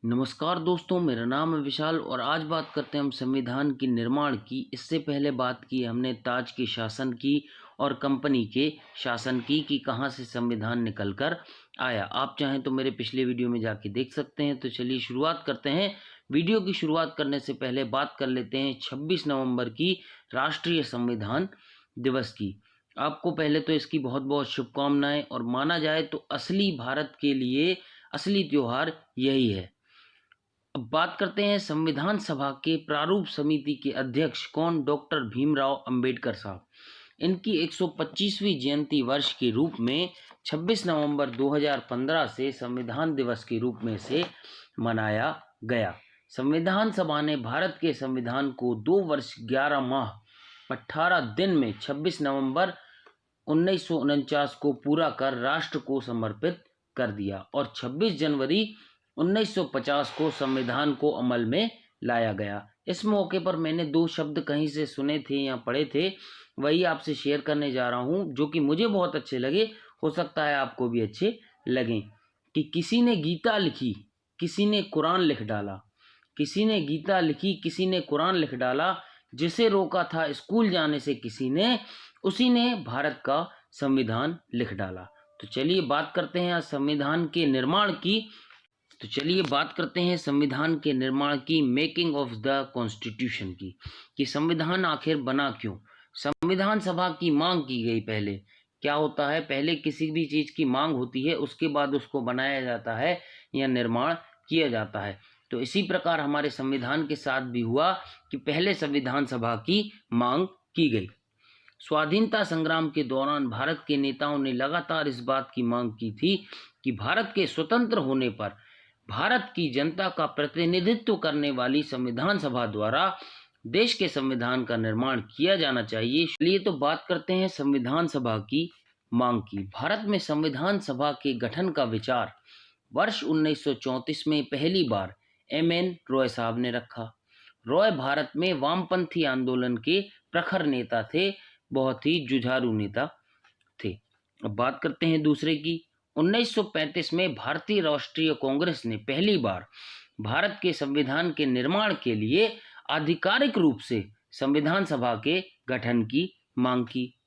नमस्कार दोस्तों, मेरा नाम है विशाल और आज बात करते हैं हम संविधान के निर्माण की। इससे पहले बात की हमने ताज के शासन की और कंपनी के शासन की कि कहाँ से संविधान निकल कर आया। आप चाहें तो मेरे पिछले वीडियो में जाके देख सकते हैं। तो चलिए शुरुआत करते हैं। वीडियो की शुरुआत करने से पहले बात कर लेते हैं 26 नवंबर की राष्ट्रीय संविधान दिवस की। आपको पहले तो इसकी बहुत बहुत शुभकामनाएं। और माना जाए तो असली भारत के लिए असली त्योहार यही है। अब बात करते हैं संविधान सभा के प्रारूप समिति के अध्यक्ष कौन, डॉक्टर भीमराव अंबेडकर साहब। इनकी 125वीं जयंती वर्ष के रूप में 26 नवंबर 2015 से संविधान दिवस के रूप में से मनाया गया। संविधान सभा ने भारत के संविधान को 2 वर्ष 11 माह 18 दिन में 26 नवंबर 1949 को पूरा कर राष्ट्र को समर्पित कर दिया और 26 जनवरी 1950 को संविधान को अमल में लाया गया। इस मौके पर मैंने 2 शब्द कहीं से सुने थे या पढ़े थे, वही आपसे शेयर करने जा रहा हूँ, जो कि मुझे बहुत अच्छे लगे। हो सकता है आपको भी अच्छे लगें। कि किसी ने गीता लिखी, किसी ने कुरान लिख डाला। किसी ने गीता लिखी, किसी ने कुरान लिख डाला। जिसे रोका था स्कूल जाने से किसी ने, उसी ने भारत का संविधान लिख डाला। तो चलिए बात करते हैं संविधान के निर्माण की मेकिंग ऑफ द कॉन्स्टिट्यूशन की, कि संविधान आखिर बना क्यों। संविधान सभा की मांग की गई। पहले क्या होता है, पहले किसी भी चीज की मांग होती है, उसके बाद उसको बनाया जाता है या निर्माण किया जाता है। तो इसी प्रकार हमारे संविधान के साथ भी हुआ कि पहले संविधान सभा की मांग की गई। स्वाधीनता संग्राम के दौरान भारत के नेताओं ने लगातार इस बात की मांग की थी कि भारत के स्वतंत्र होने पर भारत की जनता का प्रतिनिधित्व करने वाली संविधान सभा द्वारा देश के संविधान का निर्माण किया जाना चाहिए। चलिए तो बात करते हैं संविधान सभा की मांग की। भारत में संविधान सभा के गठन का विचार वर्ष 1934 में पहली बार एम.एन. रॉय साहब ने रखा। रॉय भारत में वामपंथी आंदोलन के प्रखर नेता थे, बहुत ही जुझारू नेता थे। अब बात करते हैं दूसरे की। 1935 में भारतीय राष्ट्रीय कांग्रेस ने पहली बार भारत के संविधान के निर्माण के लिए आधिकारिक रूप से संविधान सभा के गठन की मांग की।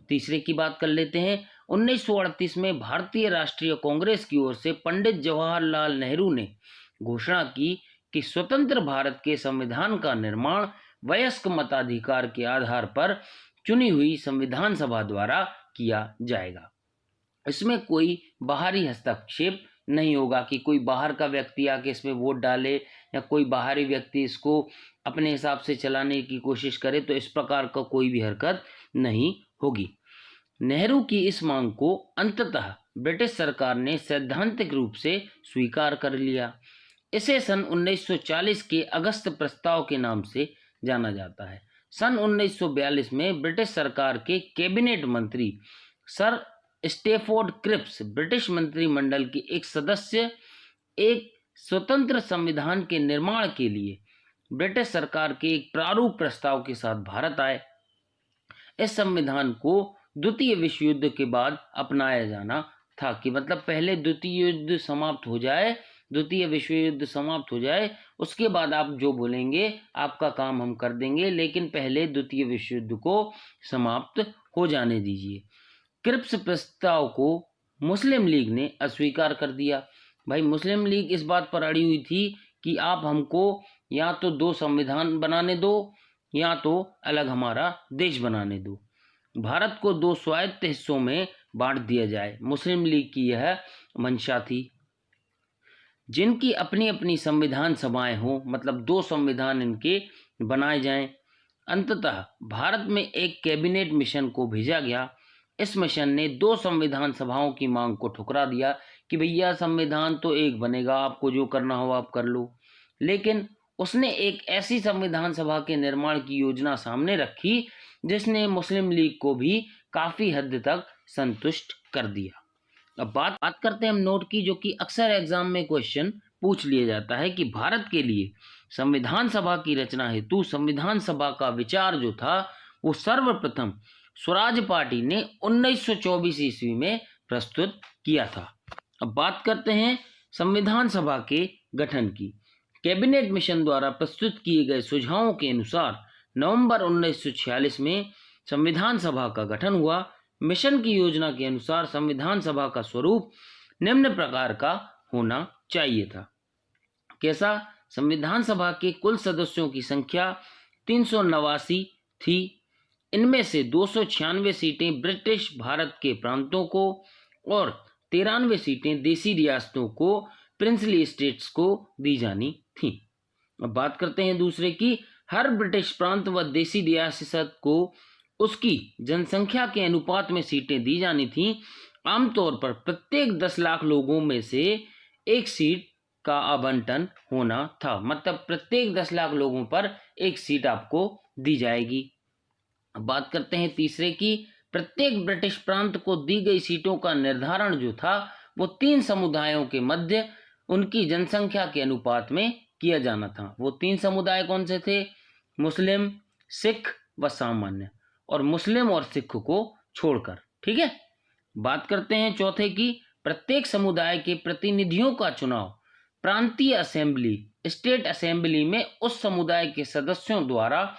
तीसरे की बात कर लेते हैं। 1938 में भारतीय राष्ट्रीय कांग्रेस की ओर से पंडित जवाहरलाल नेहरू ने घोषणा की कि स्वतंत्र भारत के संविधान का निर्माण वयस्क मताधिकार के आधार पर चुनी हुई संविधान सभा द्वारा किया जाएगा। इसमें कोई बाहरी हस्तक्षेप नहीं होगा कि कोई बाहर का व्यक्ति आके इसमें वोट डाले या कोई बाहरी व्यक्ति इसको अपने हिसाब से चलाने की कोशिश करे। तो इस प्रकार का कोई भी हरकत नहीं होगी। नेहरू की इस मांग को अंततः ब्रिटिश सरकार ने सैद्धांतिक रूप से स्वीकार कर लिया। इसे सन 1940 के अगस्त प्रस्ताव के नाम से जाना जाता है। सन 1942 में ब्रिटिश सरकार के कैबिनेट मंत्री सर स्टेफोर्ड क्रिप्स ब्रिटिश मंत्रिमंडल के एक सदस्य एक स्वतंत्र संविधान के निर्माण के लिए ब्रिटिश सरकार के एक प्रारूप प्रस्ताव के साथ भारत आए। इस संविधान को द्वितीय विश्व युद्ध के बाद अपनाया जाना था, कि मतलब पहले द्वितीय विश्व युद्ध समाप्त हो जाए, उसके बाद आप जो बोलेंगे आपका काम हम कर देंगे, लेकिन पहले द्वितीय विश्व युद्ध को समाप्त हो जाने दीजिए। क्रिप्स प्रस्ताव को मुस्लिम लीग ने अस्वीकार कर दिया। भाई, मुस्लिम लीग इस बात पर अड़ी हुई थी कि आप हमको या तो 2 संविधान बनाने दो या तो अलग हमारा देश बनाने दो, भारत को 2 स्वायत्त हिस्सों में बांट दिया जाए। मुस्लिम लीग की यह मंशा थी। जिनकी अपनी अपनी संविधान सभाएं हों, मतलब 2 संविधान इनके बनाए जाएं। अंततः भारत में एक कैबिनेट मिशन को भेजा गया। इस मिशन ने 2 संविधान सभाओं की मांग को ठुकरा दिया कि भैया संविधान तो एक बनेगा, आपको जो करना हो आप कर लो। लेकिन उसने एक ऐसी संविधान सभा के निर्माण की योजना सामने रखी जिसने मुस्लिम लीग को भी काफी हद तक संतुष्ट कर दिया। अब बात करते हैं हम नोट की, जो कि अक्सर एग्जाम में क्वेश्चन पूछ लिया जाता है कि भारत के लिए संविधान सभा की रचना हेतु संविधान सभा का विचार जो था वो सर्वप्रथम स्वराज पार्टी ने 1924 ईस्वी में प्रस्तुत किया था। अब बात करते हैं संविधान सभा के गठन की। कैबिनेट मिशन द्वारा प्रस्तुत किए गए सुझावों के अनुसार नवंबर 1946 में संविधान सभा का गठन हुआ। मिशन की योजना के अनुसार संविधान सभा का स्वरूप निम्न प्रकार का होना चाहिए था। कैसा? संविधान सभा के कुल सदस्यों की संख्या 389 थी। इनमें से 296 सीटें ब्रिटिश भारत के प्रांतों को और 93 सीटें देसी रियासतों को, प्रिंसली स्टेट्स को दी जानी थी। अब बात करते हैं दूसरे की। हर ब्रिटिश प्रांत व देसी रियासत को उसकी जनसंख्या के अनुपात में सीटें दी जानी थी। आमतौर पर प्रत्येक 10 लाख लोगों में से एक सीट का आवंटन होना था। मतलब प्रत्येक 10 लाख लोगों पर एक सीट आपको दी जाएगी। अब बात करते हैं तीसरे की। प्रत्येक ब्रिटिश प्रांत को दी गई सीटों का निर्धारण जो था वो 3 समुदायों के मध्य उनकी जनसंख्या के अनुपात में किया जाना था। वो 3 समुदाय कौन से थे? मुस्लिम, सिख व सामान्य, और मुस्लिम और सिख को छोड़कर। ठीक है। बात करते हैं चौथे की। प्रत्येक समुदाय के प्रतिनिधियों का चुनाव प्रांतीय असेंबली, स्टेट असेंबली में उस समुदाय के सदस्यों द्वारा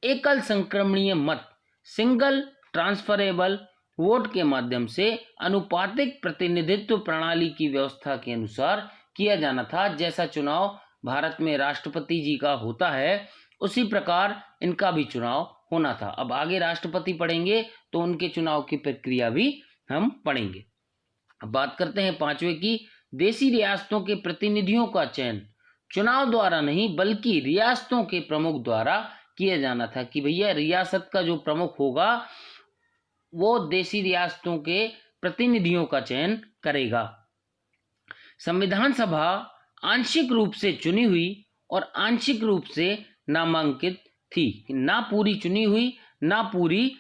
एकल संक्रमणीय मत, सिंगल ट्रांसफरेबल वोट के माध्यम से अनुपातिक प्रतिनिधित्व प्रणाली की व्यवस्था के अनुसार किया जाना था। जैसा चुनाव भारत में राष्ट्रपति जी का होता है उसी प्रकार इनका भी चुनाव होना था। अब आगे राष्ट्रपति पढ़ेंगे तो उनके चुनाव की प्रक्रिया भी हम पढ़ेंगे। अब बात करते हैं पांचवे की। देसी रियासतों के प्रतिनिधियों का चयन चुनाव द्वारा नहीं बल्कि रियासतों के प्रमुख द्वारा किया जाना था कि भैया रियासत का जो प्रमुख होगा वो देसी रियासतों के प्रतिनिधियों का चयन करेगा। संविधान सभा आंशिक रूप से चुनी हुई और आंशिक रूप से नामांकित थी। ना पूरी चुनी हुई ना पूरी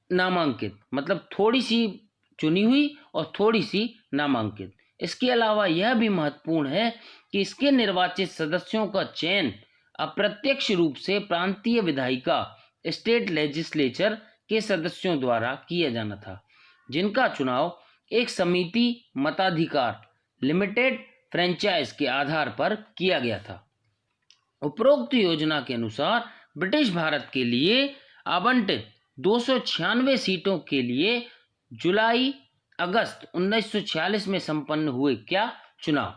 नामांकित, मतलब थोड़ी सी चुनी हुई और थोड़ी सी नामांकित। इसके अलावा यह भी महत्वपूर्ण है कि इसके निर्वाचित सदस्यों का चयन अप्रत्यक्ष रूप से प्रांतीय विधायिका, स्टेट लेजिस्लेचर के सदस्यों द्वारा किया जाना था, जिनका चुनाव एक समिति मताधिकार, लिमिटेड फ्रेंचाइज के आधार पर किया गया था। उपरोक्त योजना के अनुसार ब्रिटिश भारत के लिए आवंटित 296 सीटों के लिए जुलाई अगस्त 1946 में संपन्न हुए क्या? चुनाव।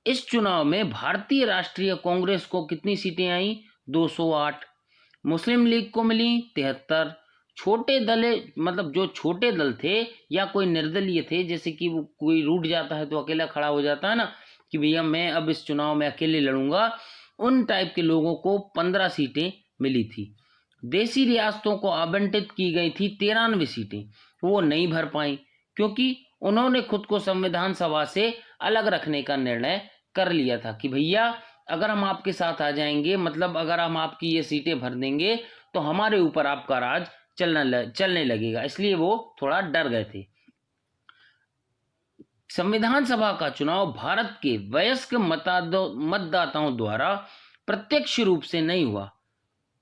इस चुनाव में भारतीय राष्ट्रीय कांग्रेस को कितनी सीटें आई? 208। मुस्लिम लीग को मिली 73। छोटे दल, मतलब जो छोटे दल थे या कोई निर्दलीय थे, जैसे कि वो कोई रूठ जाता है तो अकेला खड़ा हो जाता है ना कि भैया मैं अब इस चुनाव में अकेले लड़ूंगा, उन टाइप के लोगों को 15 सीटें मिली थी। देसी रियासतों को आवंटित की गई थी 93 सीटें। वो नहीं भर पाई क्योंकि उन्होंने खुद को संविधान सभा से अलग रखने का निर्णय कर लिया था कि भैया अगर हम आपके साथ आ जाएंगे, मतलब अगर हम आपकी ये सीटें भर देंगे तो हमारे ऊपर आपका राज चलने लगेगा, इसलिए वो थोड़ा डर गए थे। संविधान सभा का चुनाव भारत के वयस्क मतदाताओं द्वारा प्रत्यक्ष रूप से नहीं हुआ।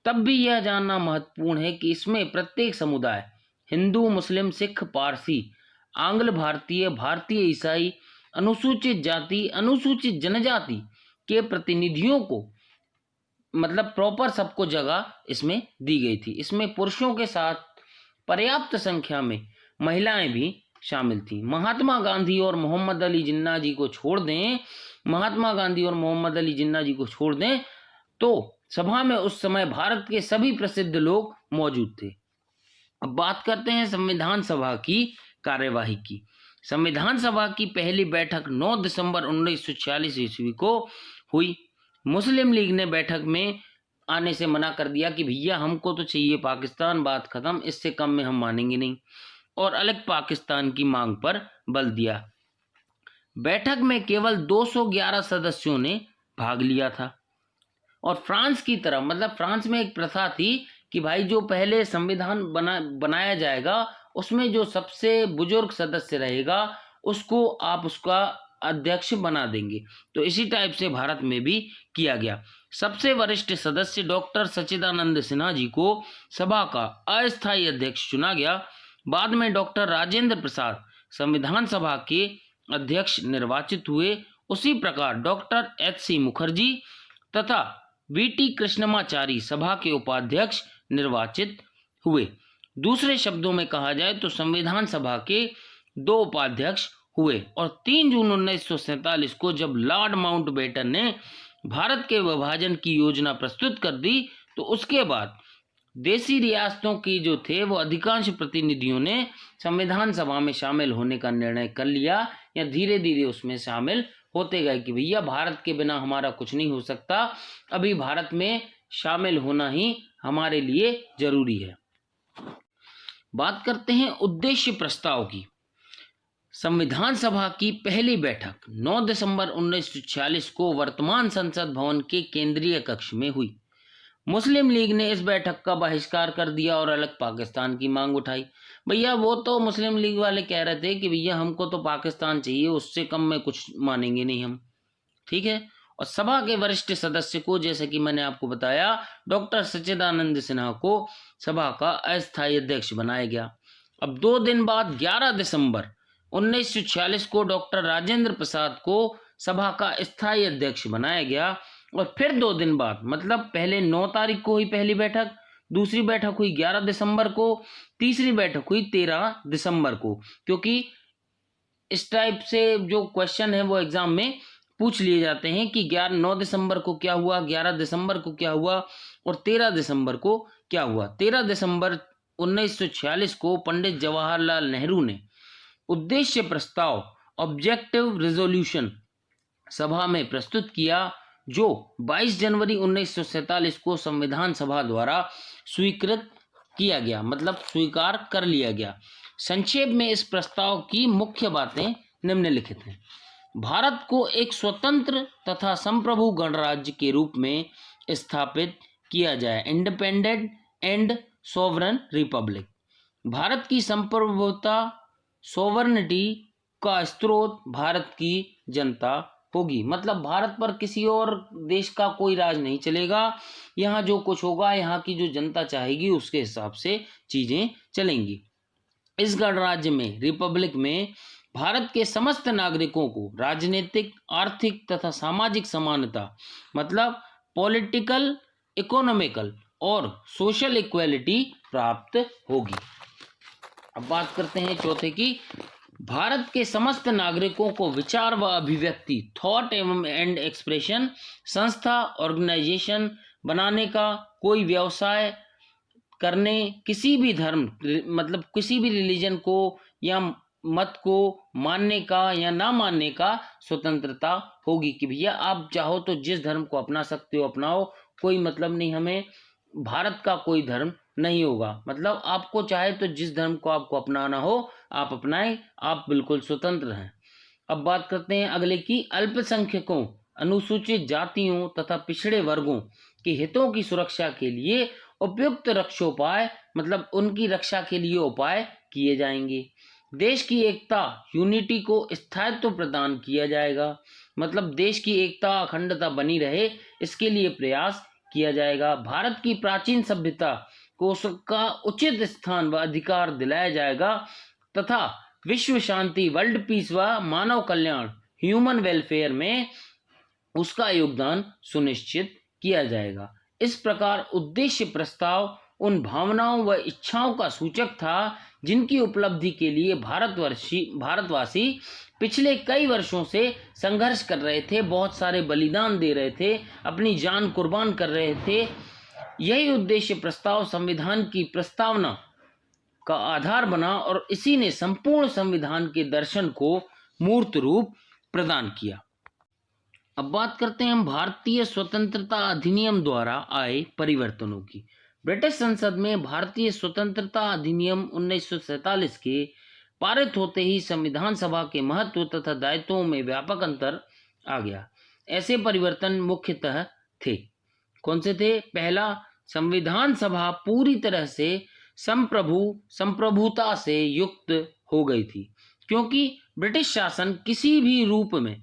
तब भी यह जानना महत्वपूर्ण है कि इसमें प्रत्येक समुदाय, हिंदू, मुस्लिम, सिख, पारसी, आंग्ल भारतीय, भारतीय ईसाई, अनुसूचित जाति, अनुसूचित जनजाति के प्रतिनिधियों को, मतलब प्रॉपर सबको जगह इसमें दी गई थी। इसमें पुरुषों के साथ पर्याप्त संख्या में महिलाएं भी शामिल थी। महात्मा गांधी और मोहम्मद अली जिन्ना जी को छोड़ दें, महात्मा गांधी और मोहम्मद अली जिन्ना जी को छोड़ दें तो सभा में उस समय भारत के सभी प्रसिद्ध लोग मौजूद थे। अब बात करते हैं संविधान सभा की कार्यवाही की। संविधान सभा की पहली बैठक 9 दिसंबर 1946 ईस्वी को हुई। मुस्लिम लीग ने बैठक में आने से मना कर दिया कि भैया हमको तो चाहिए पाकिस्तान, बात खत्म, इससे कम में हम मानेंगे नहीं, और अलग पाकिस्तान की मांग पर बल दिया। बैठक में केवल 211 सदस्यों ने भाग लिया था। और फ्रांस की तरह, मतलब फ्रांस में एक प्रथा थी कि भाई जो पहले संविधान बनाया जाएगा उसमें जो सबसे बुजुर्ग सदस्य रहेगा उसको आप उसका अध्यक्ष बना देंगे। तो इसी टाइप से भारत में भी किया गया। सबसे वरिष्ठ सदस्य डॉक्टर सच्चिदानंद सिन्हा जी को सभा का अस्थायी अध्यक्ष चुना गया। बाद में डॉक्टर राजेंद्र प्रसाद संविधान सभा के अध्यक्ष निर्वाचित हुए उसी प्रकार डॉक्टर H.C. मुखर्जी तथा V.T. कृष्णमाचारी सभा के उपाध्यक्ष निर्वाचित हुए। दूसरे शब्दों में कहा जाए तो संविधान सभा के 2 उपाध्यक्ष हुए और 3 जून 1947 को जब लॉर्ड माउंटबेटन ने भारत के विभाजन की योजना प्रस्तुत कर दी तो उसके बाद देशी रियासतों की जो थे वो अधिकांश प्रतिनिधियों ने संविधान सभा में शामिल होने का निर्णय कर लिया या धीरे धीरे उसमें शामिल होते गए कि भैया भारत के बिना हमारा कुछ नहीं हो सकता, अभी भारत में शामिल होना ही हमारे लिए जरूरी है। बात करते हैं उद्देश्य प्रस्ताव की। संविधान सभा की पहली बैठक 9 दिसंबर 1946 को वर्तमान संसद भवन के केंद्रीय कक्ष में हुई। मुस्लिम लीग ने इस बैठक का बहिष्कार कर दिया और अलग पाकिस्तान की मांग उठाई। भैया वो तो मुस्लिम लीग वाले कह रहे थे कि भैया हमको तो पाकिस्तान चाहिए, उससे कम में कुछ मानेंगे नहीं हम, ठीक है। और सभा के वरिष्ठ सदस्य को, जैसे कि मैंने आपको बताया, डॉक्टर सच्चिदानंद सिन्हा को सभा का अस्थायी अध्यक्ष बनाया गया। अब 2 दिन बाद 11 दिसंबर 1946 को डॉक्टर राजेंद्र प्रसाद को सभा का स्थायी अध्यक्ष बनाया गया और फिर 2 दिन बाद, मतलब पहले 9 तारीख को हुई पहली बैठक, दूसरी बैठक हुई 11 दिसंबर को, तीसरी बैठक हुई 13 दिसंबर को, क्योंकि इस टाइप से जो क्वेश्चन है वो एग्जाम में पूछ लिए जाते हैं कि 9 दिसंबर को क्या हुआ, 11 दिसंबर को क्या हुआ और 13 दिसंबर को क्या हुआ। 13 दिसंबर 1946 को पंडित जवाहरलाल नेहरू ने उद्देश्य प्रस्ताव ऑब्जेक्टिव रेजोल्यूशन सभा में प्रस्तुत किया, जो 22 जनवरी 1947 को संविधान सभा द्वारा स्वीकृत किया गया, मतलब स्वीकार कर लिया गया। संक्षेप में इस प्रस्ताव की मुख्य बातें निम्नलिखित हैं। भारत को एक स्वतंत्र तथा संप्रभु गणराज्य के रूप में स्थापित किया जाए, independent and sovereign Republic. Bharat की संप्रभुता, सोवरनिटी का स्रोत भारत की जनता होगी, मतलब भारत पर किसी और देश का कोई राज नहीं चलेगा। यहाँ जो कुछ होगा यहाँ की जो जनता चाहेगी उसके हिसाब से चीजें चलेंगी। इस गणराज्य में, रिपब्लिक में, भारत के समस्त नागरिकों को राजनीतिक, आर्थिक तथा सामाजिक समानता, मतलब पॉलिटिकल, इकोनॉमिकल और सोशल इक्वालिटी प्राप्त होगी। अब बात करते हैं चौथे की। भारत के समस्त नागरिकों को विचार व अभिव्यक्ति, थॉट एवं एंड एक्सप्रेशन, संस्था, ऑर्गेनाइजेशन बनाने का, कोई व्यवसाय करने, किसी भी धर्म, मतलब किसी भी रिलीजन को या मत को मानने का या ना मानने का स्वतंत्रता होगी कि भैया आप चाहो तो जिस धर्म को अपना सकते हो अपनाओ, कोई मतलब नहीं, हमें भारत का कोई धर्म नहीं होगा, मतलब आपको चाहे तो जिस धर्म को आपको अपनाना हो आप अपनाएं, आप बिल्कुल स्वतंत्र हैं। अब बात करते हैं अगले की। अल्पसंख्यकों, अनुसूचित जातियों तथा पिछड़े वर्गों के हितों की सुरक्षा के लिए उपयुक्त रक्षोपाय, मतलब उनकी रक्षा के लिए उपाय किए जाएंगे। देश की एकता, यूनिटी को स्थायित्व प्रदान किया जाएगा, मतलब देश की एकता, अखंडता बनी रहे, इसके लिए प्रयास किया जाएगा। भारत की प्राचीन सभ्यता को उसका उचित स्थान व अधिकार दिलाया जाएगा तथा विश्व शांति, वर्ल्ड पीस व मानव कल्याण, ह्यूमन वेलफेयर में उसका योगदान सुनिश्चित किया जाएगा। इस प्रकार उद्देश्य प्रस्ताव उन भावनाओं व इच्छाओं का सूचक था जिनकी उपलब्धि के लिए भारतवासी पिछले कई वर्षों से संघर्ष कर रहे थे, बहुत सारे बलिदान दे रहे थे, अपनी जान कुर्बान कर रहे थे। यही उद्देश्य प्रस्ताव संविधान की प्रस्तावना का आधार बना और इसी ने संपूर्ण संविधान के दर्शन को मूर्त रूप प्रदान किया। अब बात करते हैं हम भारतीय स्वतंत्रता अधिनियम द्वारा आए परिवर्तनों की। ब्रिटिश संसद में भारतीय स्वतंत्रता अधिनियम 1947 के पारित होते ही संविधान सभा के महत्व तथा दायित्वों में व्यापक अंतर आ गया। ऐसे परिवर्तन मुख्यतः थे। कौन से थे? पहला, संविधान सभा पूरी तरह से संप्रभुता से युक्त हो गई थी, क्योंकि ब्रिटिश शासन किसी भी रूप में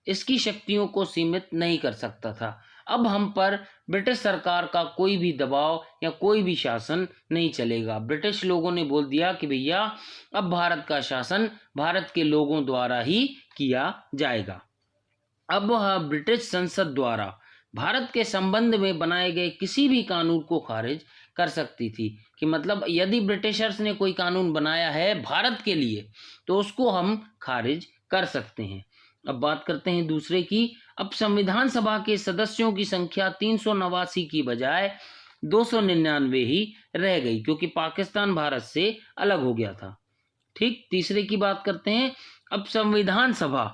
इसकी शक्तियों को सीमित नहीं कर सकता था। अब हम पर ब्रिटिश सरकार का कोई भी दबाव या कोई भी शासन नहीं चलेगा। ब्रिटिश लोगों ने बोल दिया कि भैया अब भारत का शासन भारत के लोगों द्वारा ही किया जाएगा। अब वह ब्रिटिश संसद द्वारा भारत के संबंध में बनाए गए किसी भी कानून को खारिज कर सकती थी। कि मतलब यदि ब्रिटिशर्स ने कोई कानून बनाया है भारत के लिए तो उसको हम खारिज कर सकते हैं। अब बात करते हैं दूसरे की। अब संविधान सभा के सदस्यों की संख्या 389 की बजाय 299 ही रह गई, क्योंकि पाकिस्तान भारत से अलग हो गया था। ठीक, तीसरे की बात करते हैं। अब संविधान सभा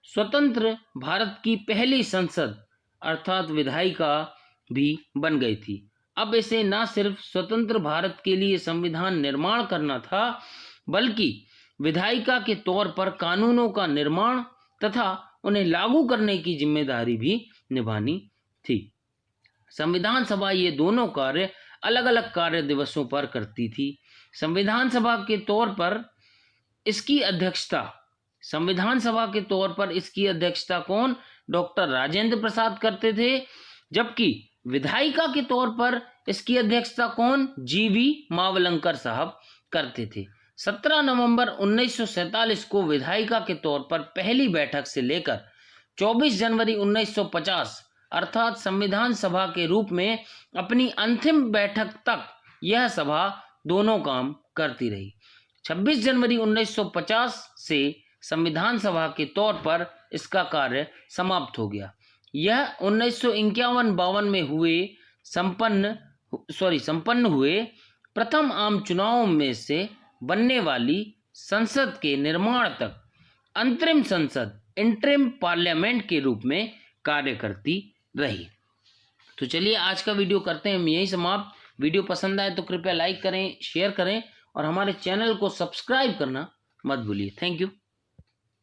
स्वतंत्र भारत की पहली संसद अर्थात विधायिका भी बन गई थी। अब इसे न सिर्फ स्वतंत्र भारत के लिए संविधान निर्माण करना था, बल्कि विधायिका के तौर पर कानूनों का निर्माण तथा उन्हें लागू करने की जिम्मेदारी भी निभानी थी। संविधान सभा ये दोनों कार्य अलग अलग कार्य दिवसों पर करती थी। संविधान सभा के तौर पर इसकी अध्यक्षता कौन? डॉक्टर राजेंद्र प्रसाद करते थे, जबकि विधायिका के तौर पर इसकी अध्यक्षता कौन? जीवी मावलंकर साहब करते थे। 17 नवंबर 1947 को विधायिका के तौर पर पहली बैठक से लेकर 24 जनवरी 1950 अर्थात संविधान सभा के रूप में अपनी अंतिम बैठक तक यह सभा दोनों काम करती रही। 26 जनवरी 1950 से संविधान सभा के तौर पर इसका कार्य समाप्त हो गया। यह 1951-52 में संपन्न हुए प्रथम आम चुनाव में से बनने वाली संसद के निर्माण तक अंतरिम संसद इंटरिम पार्लियामेंट के रूप में कार्य करती रही। तो चलिए आज का वीडियो करते हैं हम यही समाप्त। वीडियो पसंद आए तो कृपया लाइक करें, शेयर करें और हमारे चैनल को सब्सक्राइब करना मत भूलिए। Thank you.